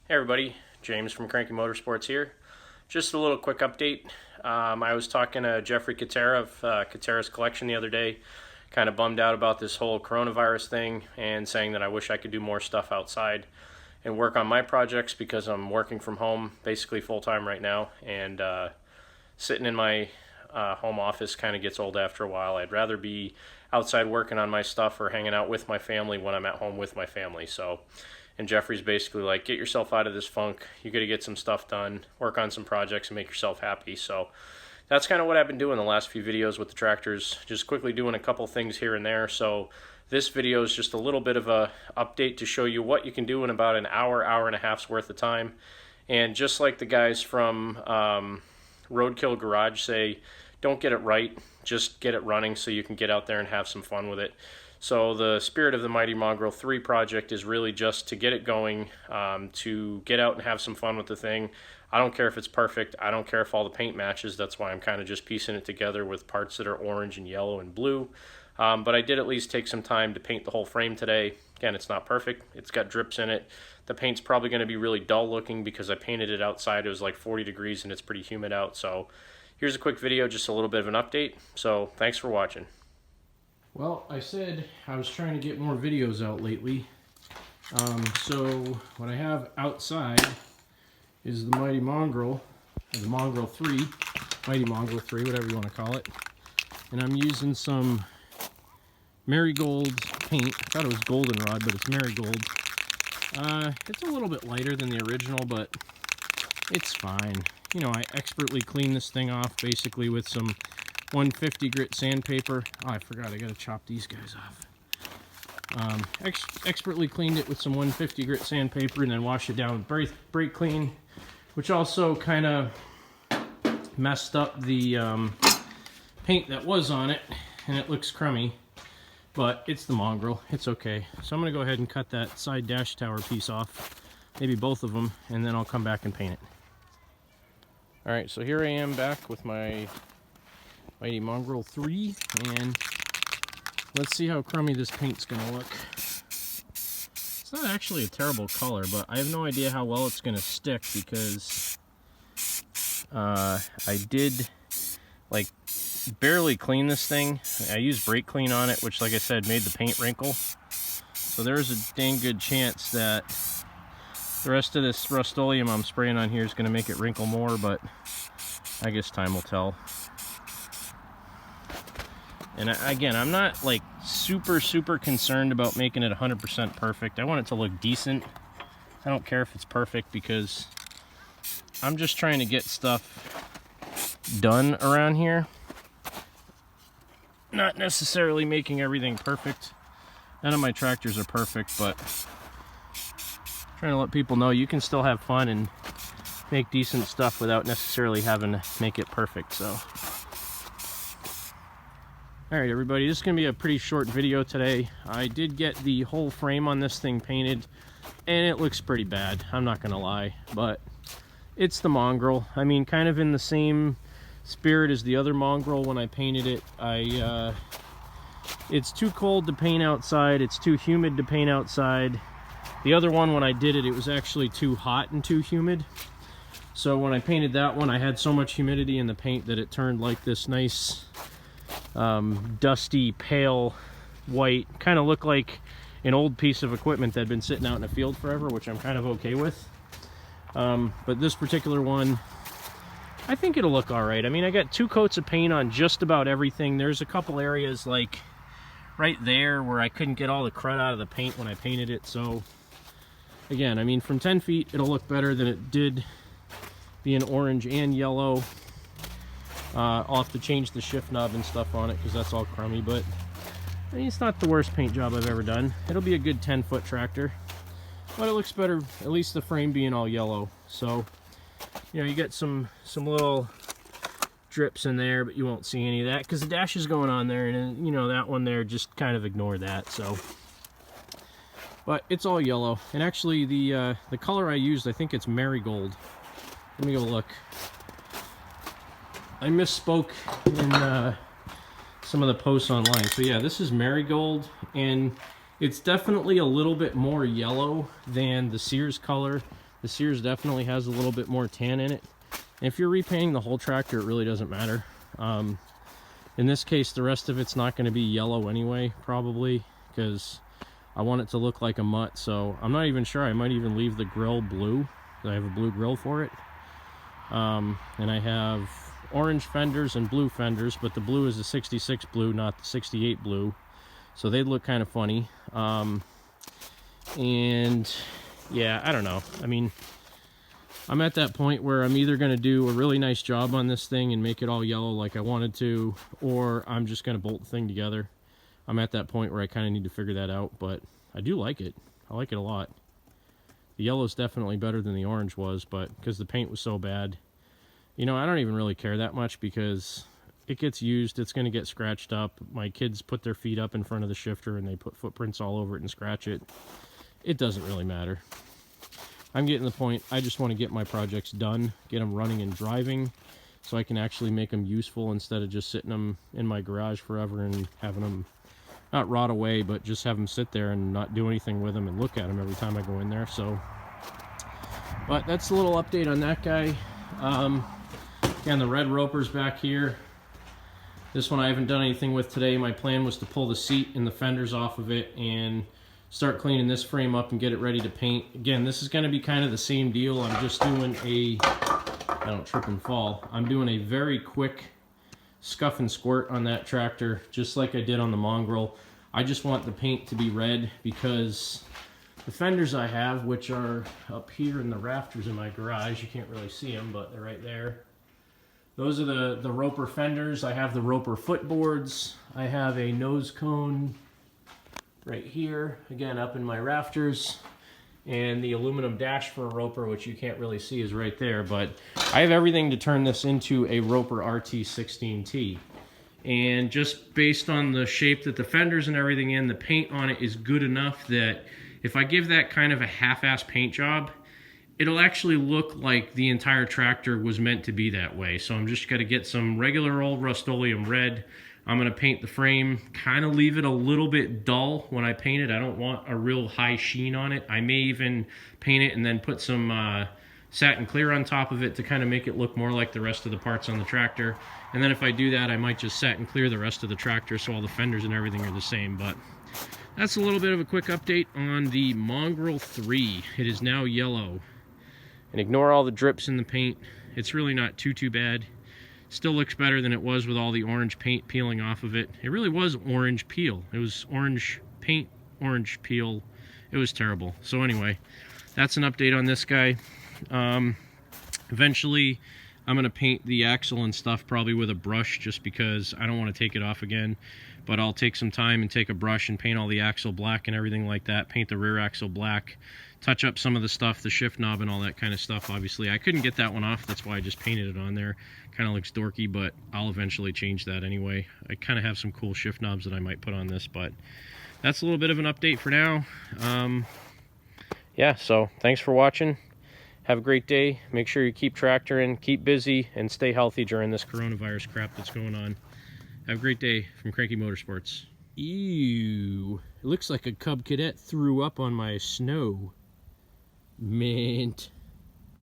Hey everybody, James from Cranky Motorsports here. Just a little quick update. I was talking to Jeffrey Katera of Katera's Collection the other day, kind of bummed out about this whole coronavirus thing and saying that I wish I could do more stuff outside and work on my projects because I'm working from home basically full-time right now, and sitting in my home office kind of gets old after a while. I'd rather be outside working on my stuff or hanging out with my family when I'm at home with my family. And Jeffrey's basically like, get yourself out of this funk. You got to get some stuff done, work on some projects, and make yourself happy. So that's kind of what I've been doing the last few videos with the tractors, just quickly doing a couple things here and there. So this video is just a little bit of a update to show you what you can do in about an hour, hour and a half's worth of time. And just like the guys from Roadkill Garage say, don't get it right, just get it running so you can get out there and have some fun with it. So the spirit of the Mighty Mongrel 3 project is really just to get it going, to get out and have some fun with the thing. I don't care if it's perfect. I don't care if all the paint matches. That's why I'm kind of just piecing it together with parts that are orange and yellow and blue. But I did at least take some time to paint the whole frame today. Again, it's not perfect. It's got drips in it. The paint's probably going to be really dull looking because I painted it outside. It was like 40 degrees and it's pretty humid out. So here's a quick video, just a little bit of an update. So thanks for watching. Well, I said I was trying to get more videos out lately. So what I have outside is the Mighty Mongrel, or the Mongrel 3, Mighty Mongrel 3, whatever you want to call it. And I'm using some marigold paint. I thought it was goldenrod, but it's marigold. It's a little bit lighter than the original, but it's fine. You know, I expertly cleaned this thing off basically with some 150 grit sandpaper. Oh, I forgot, I gotta chop these guys off. Expertly cleaned it with some 150 grit sandpaper and then washed it down with brake clean, which also kind of messed up the paint that was on it, and it looks crummy, but it's the Mongrel, it's okay. So I'm gonna go ahead and cut that side dash tower piece off, maybe both of them, and then I'll come back and paint it. Alright, so here I am back with my Mighty Mongrel 3, and let's see how crummy this paint's gonna look. It's not actually a terrible color, but I have no idea how well it's gonna stick because I did like barely clean this thing. I used brake clean on it, which, like I said, made the paint wrinkle. So there's a dang good chance that the rest of this Rust-Oleum I'm spraying on here is gonna make it wrinkle more, but I guess time will tell. And again, I'm not like super concerned about making it 100% perfect. I want it to look decent. I don't care if it's perfect because I'm just trying to get stuff done around here. Not necessarily making everything perfect. None of my tractors are perfect, but trying to let people know you can still have fun and make decent stuff without necessarily having to make it perfect. So alright everybody, this is going to be a pretty short video today. I did get the whole frame on this thing painted, and it looks pretty bad, I'm not going to lie, but it's the Mongrel. I mean, kind of in the same spirit as the other Mongrel when I painted it. It's too cold to paint outside, it's too humid to paint outside. The other one, when I did it, it was actually too hot and too humid. So when I painted that one, I had so much humidity in the paint that it turned like this nice dusty pale white, kind of looked like an old piece of equipment that had been sitting out in a field forever, which I'm kind of okay with. But this particular one, I think it'll look all right. I mean, I got 2 coats of paint on just about everything. There's a couple areas like right there where I couldn't get all the crud out of the paint when I painted it. So again, I mean, from 10 feet it'll look better than it did being orange and yellow. I'll have to change the shift knob and stuff on it because that's all crummy, but I mean, it's not the worst paint job I've ever done. It'll be a good 10-foot tractor, but it looks better, at least the frame being all yellow. So, you know, you get some little drips in there, but you won't see any of that because the dash is going on there, and you know, that one there, just kind of ignore that. So, but it's all yellow, and actually the color I used, I think it's marigold. Let me go look. I misspoke in some of the posts online. So yeah, this is marigold, and it's definitely a little bit more yellow than the Sears color. The The Sears definitely has a little bit more tan in it. And if you're repainting the whole tractor, it really doesn't matter. In this case, the rest of it's not going to be yellow anyway, probably, because I want it to look like a mutt. So I'm not even sure. I might even leave the grill blue. I have a blue grill for it. And I have orange fenders and blue fenders, but the blue is the 66 blue, not the 68 blue. So they'd look kind of funny. And yeah, I don't know. I mean, I'm at that point where I'm either going to do a really nice job on this thing and make it all yellow like I wanted to, or I'm just going to bolt the thing together. I'm at that point where I kind of need to figure that out, but I do like it. I like it a lot. The yellow's definitely better than the orange was, but because the paint was so bad, you know, I don't even really care that much because it gets used, it's going to get scratched up. My kids put their feet up in front of the shifter and they put footprints all over it and scratch it. It doesn't really matter. I'm getting to the point, I just want to get my projects done, get them running and driving, so I can actually make them useful instead of just sitting them in my garage forever and having them not rot away, but just have them sit there and not do anything with them and look at them every time I go in there. So, but that's a little update on that guy. Again, the red roper's back here. This one I haven't done anything with today. My plan was to pull the seat and the fenders off of it and start cleaning this frame up and get it ready to paint. Again, this is going to be kind of the same deal. I'm just doing I don't trip and fall. I'm doing a very quick scuff and squirt on that tractor, just like I did on the Mongrel. I just want the paint to be red because the fenders I have, which are up here in the rafters in my garage, you can't really see them, but they're right there. Those are the Roper fenders. I have the Roper footboards. I have a nose cone right here, again up in my rafters, and the aluminum dash for a Roper, which you can't really see, is right there. But I have everything to turn this into a Roper RT16T, and just based on the shape that the fenders and everything in, the paint on it is good enough that if I give that kind of a half-ass paint job, it'll actually look like the entire tractor was meant to be that way. So I'm just going to get some regular old Rust-Oleum red. I'm going to paint the frame, kind of leave it a little bit dull when I paint it. I don't want a real high sheen on it. I may even paint it and then put some satin clear on top of it to kind of make it look more like the rest of the parts on the tractor. And then if I do that, I might just satin clear the rest of the tractor so all the fenders and everything are the same. But that's a little bit of a quick update on the Mongrel 3. It is now yellow. And ignore all the drips in the paint. It's really not too bad. Still looks better than it was with all the orange paint peeling off of it. It really was orange peel. It was orange paint, orange peel. It was terrible. So anyway, that's an update on this guy. Eventually, I'm going to paint the axle and stuff probably with a brush just because I don't want to take it off again. But I'll take some time and take a brush and paint all the axle black and everything like that. Paint the rear axle black. Touch up some of the stuff, the shift knob and all that kind of stuff. Obviously, I couldn't get that one off. That's why I just painted it on there. Kind of looks dorky, but I'll eventually change that anyway. I kind of have some cool shift knobs that I might put on this, but that's a little bit of an update for now. Yeah, so thanks for watching. Have a great day. Make sure you keep tractoring, keep busy, and stay healthy during this coronavirus crap that's going on. Have a great day from Cranky Motorsports. Ew. It looks like a Cub Cadet threw up on my snow. Mint.